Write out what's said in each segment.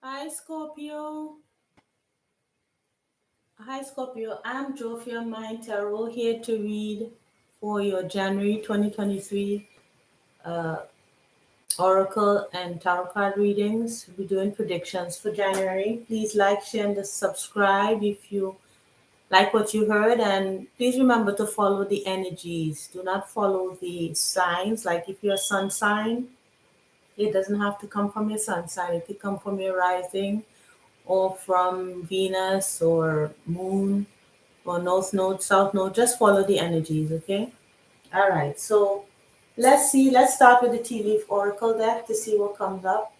Hi Scorpio. Hi Scorpio. I'm Jophia Mind Tarot here to read for your January 2023 uh, Oracle and Tarot card readings. We're doing predictions for January. Please like, share, and subscribe if you like what you heard. And please remember to follow the energies. Do not follow the signs. Like if you're a sun sign, it doesn't have to come from your sun sign. It could come from your rising or from Venus or Moon or North Node, South Node. Just follow the energies, okay? All right, so let's see. Let's start with the tea leaf oracle deck to see what comes up.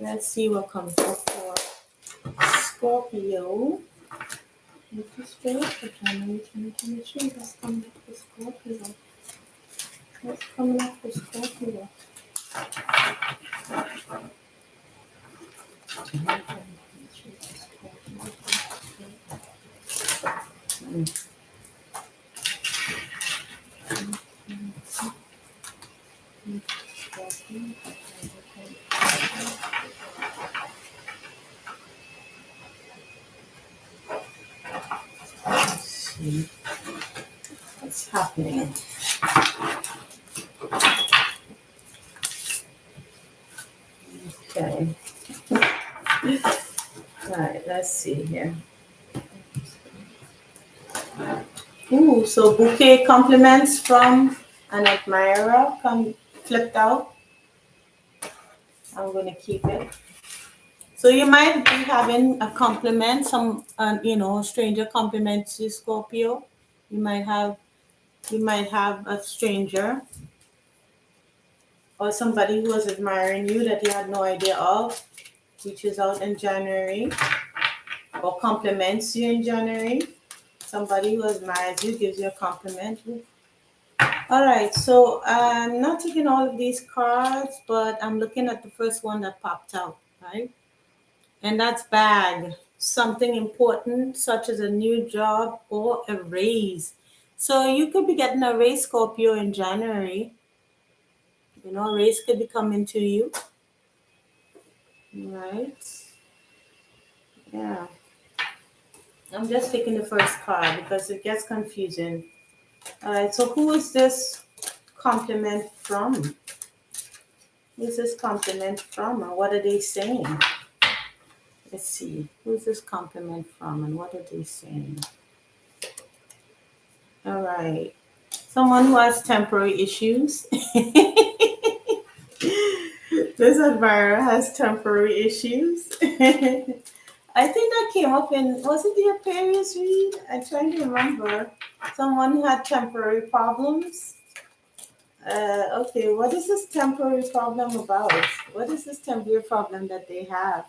Let's see what comes up for Scorpio. This is straight for January 2023. What's coming up for Scorpio? What's coming up for Scorpio? Let's see what's happening. Okay. All right, let's see here. Ooh, so bouquet compliments from an admirer come flipped out. I'm gonna keep it. So you might be having a compliment, a stranger compliments you, Scorpio. You might have, you might have a stranger or somebody who was admiring you that you had no idea of, reaches out in January or compliments you in January. Somebody who admires you gives you a compliment. All right, so I'm not taking all of these cards, but I'm looking at the first one that popped out, right? And that's bag. Something important, such as a new job or a raise. So you could be getting a raise, Scorpio, in January. You know, a raise could be coming to you, right? Yeah. I'm just taking the first card because it gets confusing. All right, so who is this compliment from? Who is this compliment from, and what are they saying? Let's see. Who's this compliment from and what are they saying? All right. Someone who has temporary issues. This admirer has temporary issues. I think that came up in, was it the Aquarius read? I'm trying to remember. Someone who had temporary problems. Okay, what is this temporary problem about? What is this temporary problem that they have?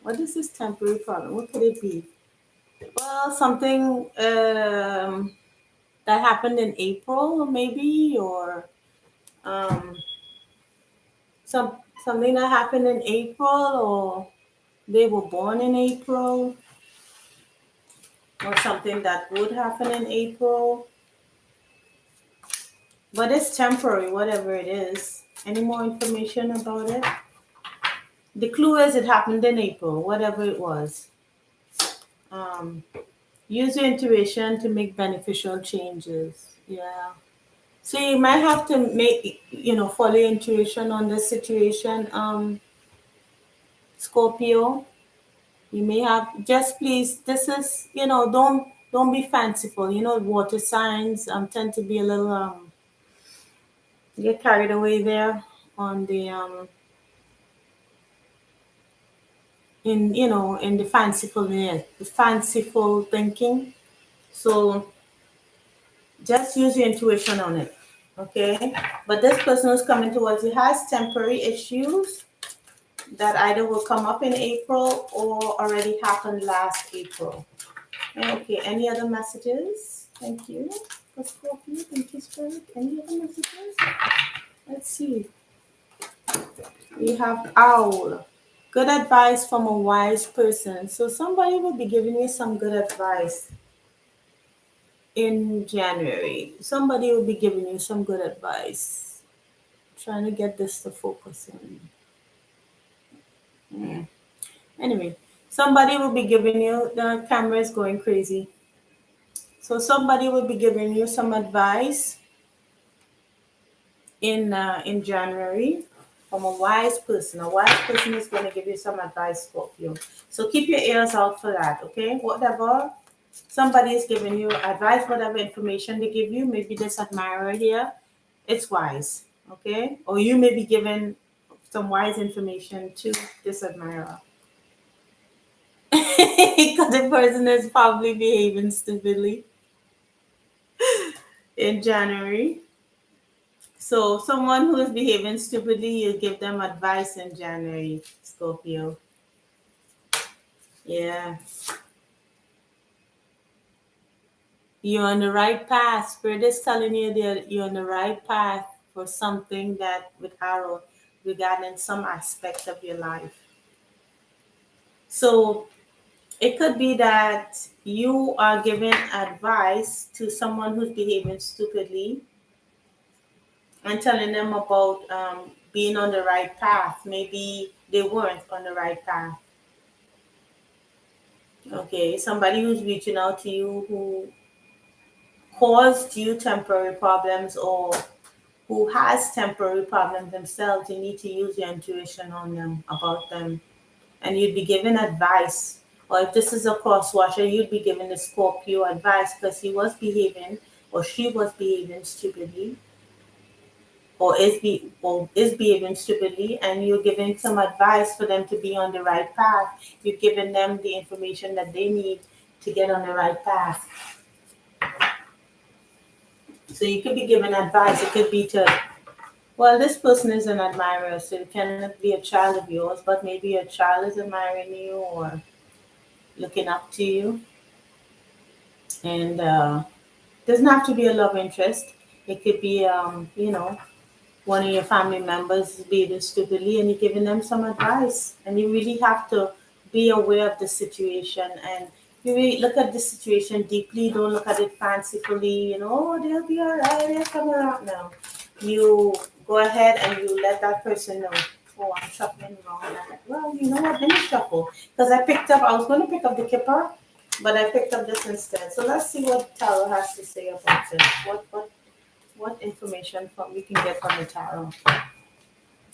What is this temporary problem? What could it be? Well, something that happened in April, maybe, or um, something that happened in April, or they were born in April, or something that would happen in April. But it's temporary, whatever it is. Any more information about it? The clue is it happened in April, whatever it was. Um, Use your intuition to make beneficial changes. Yeah. So you might have to make, follow your intuition on this situation, Scorpio. You may have just please. This is, don't be fanciful. You know, water signs tend to be a little get carried away there on the in the fanciful thinking. So just use your intuition on it, okay? But this person who's coming towards you has temporary issues that either will come up in April or already happened last April. Okay, any other messages? Thank you for Scorpio. Thank you, Spirit. Any other messages? Let's see. We have Owl. Good advice from a wise person. So somebody will be giving you some good advice in January. Somebody will be giving you some good advice. trying to get this to focus in. Anyway, somebody will be giving you, the camera is going crazy. So somebody will be giving you some advice in January from a wise person. A wise person is going to give you some advice, Scorpio. So keep your ears out for that, okay? Whatever somebody is giving you advice, whatever information they give you, maybe this admirer here, it's wise, okay? Or you may be given some wise information to this admirer. Because the person is probably behaving stupidly in January. So someone who is behaving stupidly, you give them advice in January, Scorpio. Yeah. You're on the right path. Spirit is telling you that you're on the right path for something that with arrow regarding some aspect of your life. So it could be that you are giving advice to someone who's behaving stupidly and telling them about being on the right path. Maybe they weren't on the right path. Okay, somebody who's reaching out to you who caused you temporary problems or who has temporary problems themselves, you need to use your intuition on them, about them. And you'd be given advice. Or if this is a cross watcher, you'd be given the Scorpio advice because he was behaving or she was behaving stupidly or is behaving stupidly, and you're giving some advice for them to be on the right path. You're giving them the information that they need to get on the right path. So you could be given advice. It could be to, well, this person is an admirer, so it cannot be a child of yours, but maybe a child is admiring you or looking up to you. And doesn't have to be a love interest. It could be, one of your family members is behaving stupidly and you're giving them some advice. And you really have to be aware of the situation and you really look at the situation deeply. Don't look at it fancifully, oh, they'll be all right, they'll come around. No. You go ahead and you let that person know, oh, I'm shuffling wrong. Well, you know what, let me shuffle. Because I was going to pick up the kipper, but I picked up this instead. So let's see what Tarot has to say about this. What information we can get from the tarot.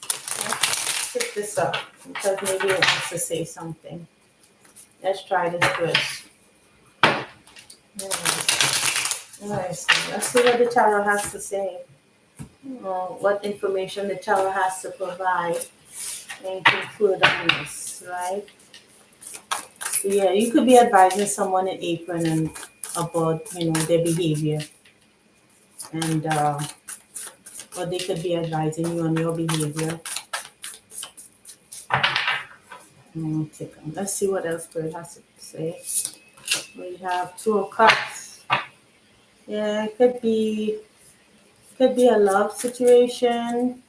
Let's pick this up because maybe it wants to say something. Let's try this first. Nice. Let's see what the tarot has to say. What information the tarot has to provide and conclude on this, right? So yeah, you could be advising someone in April and about their behavior, and or they could be advising you on your behavior. Let's see what else Spirit has to say. We have Two of Cups. Yeah, it could be a love situation.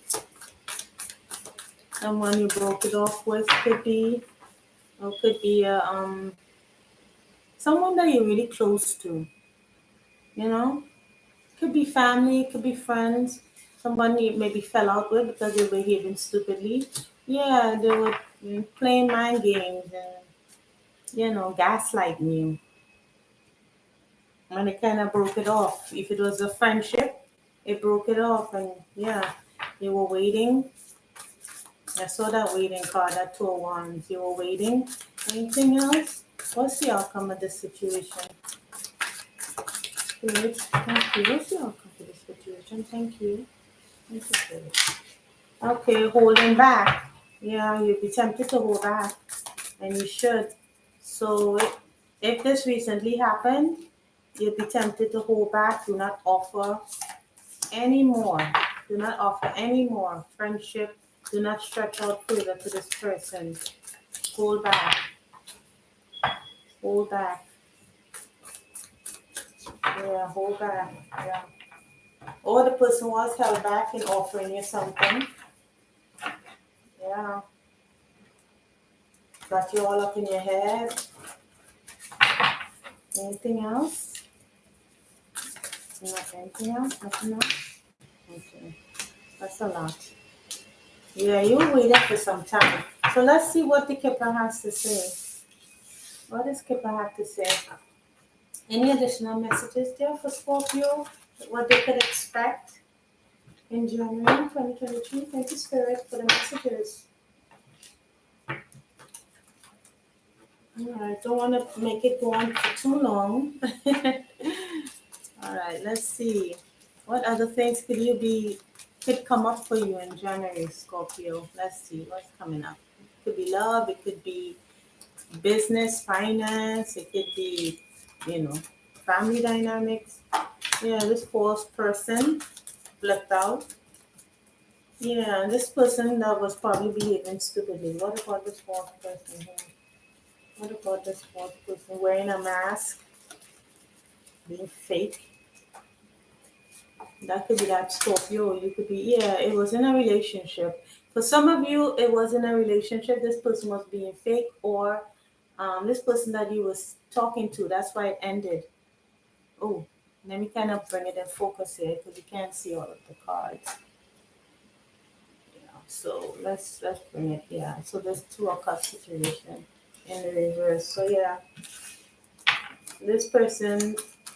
Someone you broke it off with could be, or could be someone that you're really close to. Could be family, could be friends. Someone you maybe fell out with because they were behaving stupidly. Yeah, they were playing mind games and gaslighting you. And it kind of broke it off. If it was a friendship, it broke it off. And yeah, you were waiting. I saw that waiting card, that Two of Wands. You were waiting. Anything else? What's the outcome of this situation? Spirit, thank you. What's the outcome of this situation? Thank you. Thank you, Spirit. Okay, holding back. Yeah, you'd be tempted to hold back. And you should. So if this recently happened, you'd be tempted to hold back. Do not offer any more. Do not offer any more friendship. Do not stretch out further to this person. Hold back. Hold back. Yeah, hold back. Yeah. Or the person was held back in offering you something. Yeah. Got you all up in your head. Anything else? Not anything else? Nothing else? Okay. That's a lot. Yeah, you waited for some time. So let's see what the Kipper has to say. What does Kipper have to say? Any additional messages there for Scorpio? What they could expect in January 2023? Thank you, Spirit, for the messages. All right, don't want to make it go on for too long. All right, let's see. What other things could come up for you in January, Scorpio? Let's see what's coming up. It could be love, it could be business, finance, it could be, you know, family dynamics. Yeah, this fourth person flipped out. Yeah, this person that was probably behaving stupidly. What about this fourth person here? What about this fourth person wearing a mask, being fake? That could be that Scorpio. You could be, yeah, it was in a relationship. For some of you, it was in a relationship. This person was being fake, or this person that you was talking to, that's why it ended. Oh, let me kind of bring it in focus here because you can't see all of the cards. Yeah, so let's bring it. Yeah, so there's two of cups situation in the reverse. So yeah, this person,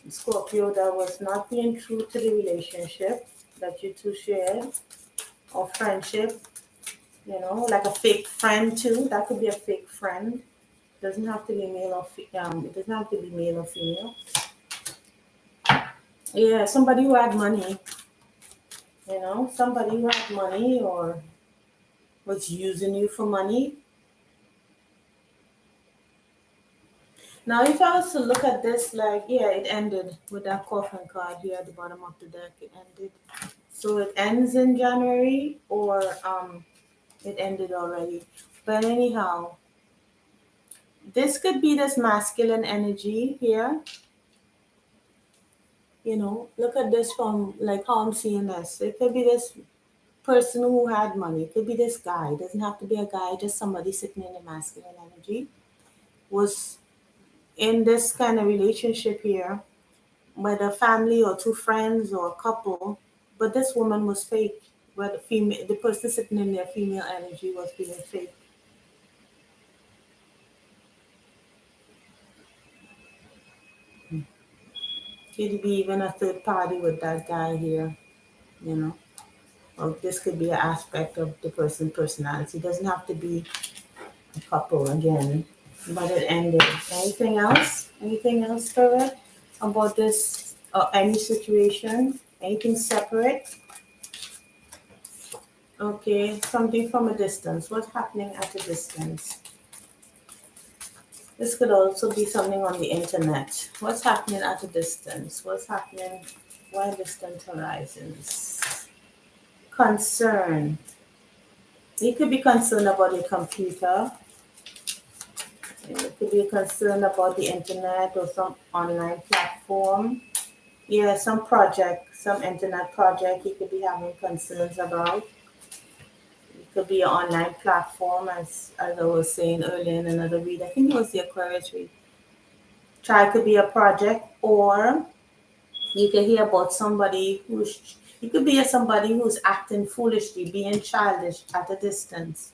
Scorpio, that was not being true to the relationship that you two shared or friendship, like a fake friend too. That could be a fake friend. Doesn't have to be male or it doesn't have to be male or female. Yeah, somebody who had money, somebody who had money or was using you for money. Now, if I was to look at this, like, yeah, it ended with that coffin card here at the bottom of the deck. It ended. So it ends in January, or it ended already. But anyhow, this could be this masculine energy here. Look at this from like how I'm seeing this. It could be this person who had money. It could be this guy. It doesn't have to be a guy, just somebody sitting in the masculine energy. Was in this kind of relationship here with a family or two friends or a couple, but this woman was fake. Where the person sitting in their female energy was being fake. Could be even a third party with that guy here, you know. Or this could be an aspect of the person's personality. It doesn't have to be a couple again, but it ended. Anything else? Anything else, Spirit, about this or any situation? Anything separate? Okay, something from a distance. What's happening at a distance? This could also be something on the internet. What's happening at a distance? What's happening? Why distant horizons? Concern. You could be concerned about your computer. You could be concerned about the internet or some online platform. Yeah, some project, some internet project you could be having concerns about. It could be an online platform, as I was saying earlier in another read. I think it was the Aquarius read. Try could be a project, or you can hear about somebody you could be somebody who's acting foolishly, being childish at a distance.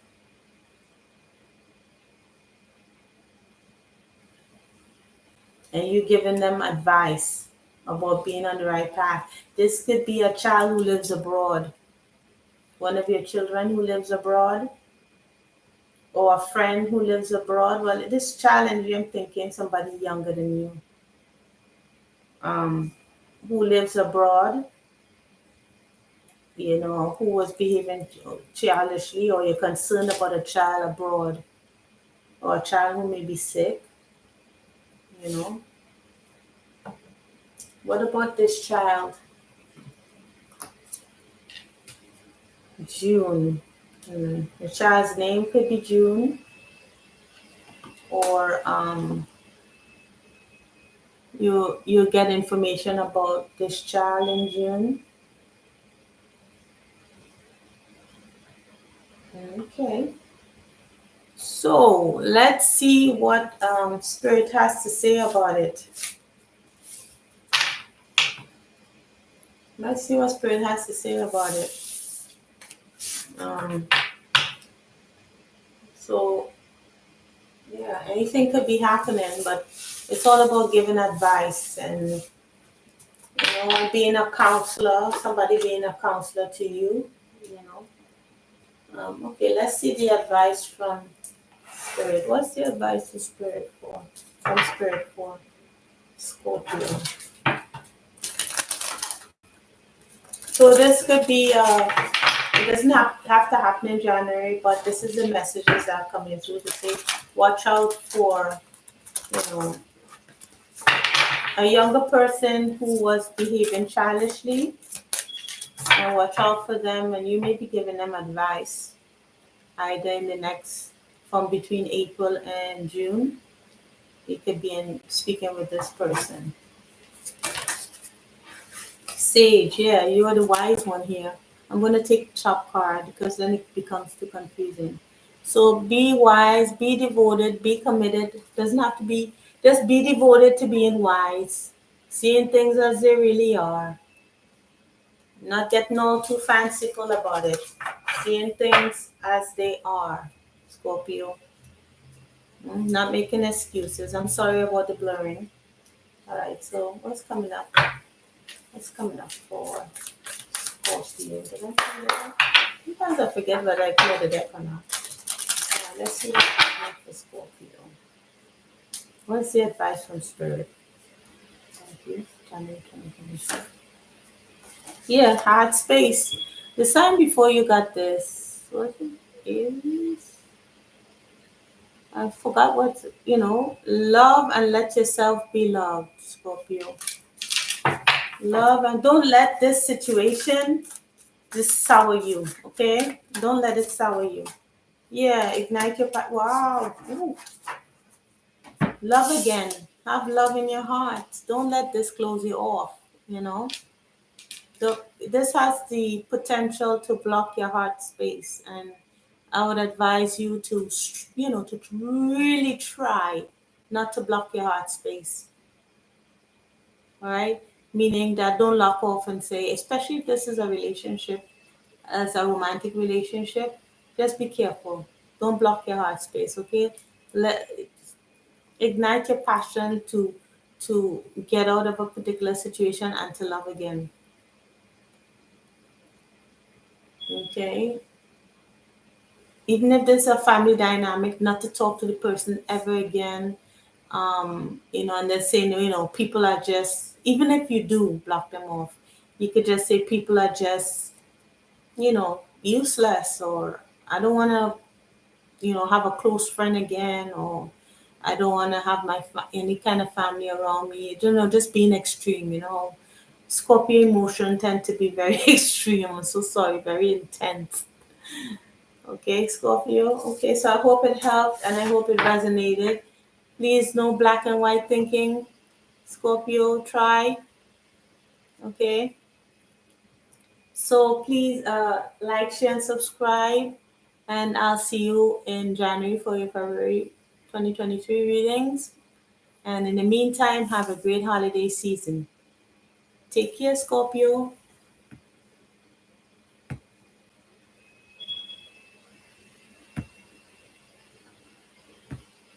And you giving them advice about being on the right path. This could be a child who lives abroad, one of your children who lives abroad, or a friend who lives abroad. Well, this challenge, I'm thinking somebody younger than you, um, who lives abroad, who was behaving childishly, or you're concerned about a child abroad, or a child who may be sick, you know. What about this child? June. The child's name could be June, or you get information about this child in June. Okay. So let's see what Spirit has to say about it. Let's see what Spirit has to say about it. Um, So yeah, anything could be happening, but it's all about giving advice and being a counselor, somebody being a counselor to you, you know. Okay, let's see the advice from Spirit. What's the advice to Spirit for? From Spirit for Scorpio. So this could be, it doesn't have to happen in January, but this is the messages that are coming through to say, watch out for, you know, a younger person who was behaving childishly, and watch out for them, and you may be giving them advice either in the next, from between April and June. You could be in speaking with this person. Sage, yeah, you are the wise one here. I'm going to take the top card because then it becomes too confusing. So be wise, be devoted, be committed. Doesn't have to be, just be devoted to being wise, seeing things as they really are, not getting all too fanciful about it, seeing things as they are, Scorpio. Not making excuses. I'm sorry about the blurring. All right, so what's coming up? What's coming up for Scorpio? Did I clear the deck? Sometimes I forget whether I clear the deck or not. Let's see what's coming up for Scorpio. What's the advice from Spirit? Thank you. January 2023. Yeah, hard space. The sign before you got this, was it Aries? I forgot what, love and let yourself be loved, Scorpio. Love and don't let this situation just sour you, okay? Don't let it sour you. Yeah, ignite your wow. Ooh. Love again. Have love in your heart. Don't let this close you off, you know? This has the potential to block your heart space, and I would advise you to, to really try not to block your heart space. All right? Meaning that don't lock off and say, especially if this is a relationship, as a romantic relationship, just be careful. Don't block your heart space, okay? Let ignite your passion to get out of a particular situation and to love again. Okay? Even if there's a family dynamic, not to talk to the person ever again. And then say, people are just, even if you do block them off, you could just say people are just, useless, or I don't want to, have a close friend again, or I don't want to have any kind of family around me. Just being extreme, Scorpio emotion tend to be very extreme. I'm so sorry, very intense. Okay, Scorpio. Okay, so I hope it helped and I hope it resonated. Please, no black and white thinking. Scorpio, try. Okay. So please like, share, and subscribe. And I'll see you in January for your February 2023 readings. And in the meantime, have a great holiday season. Take care, Scorpio.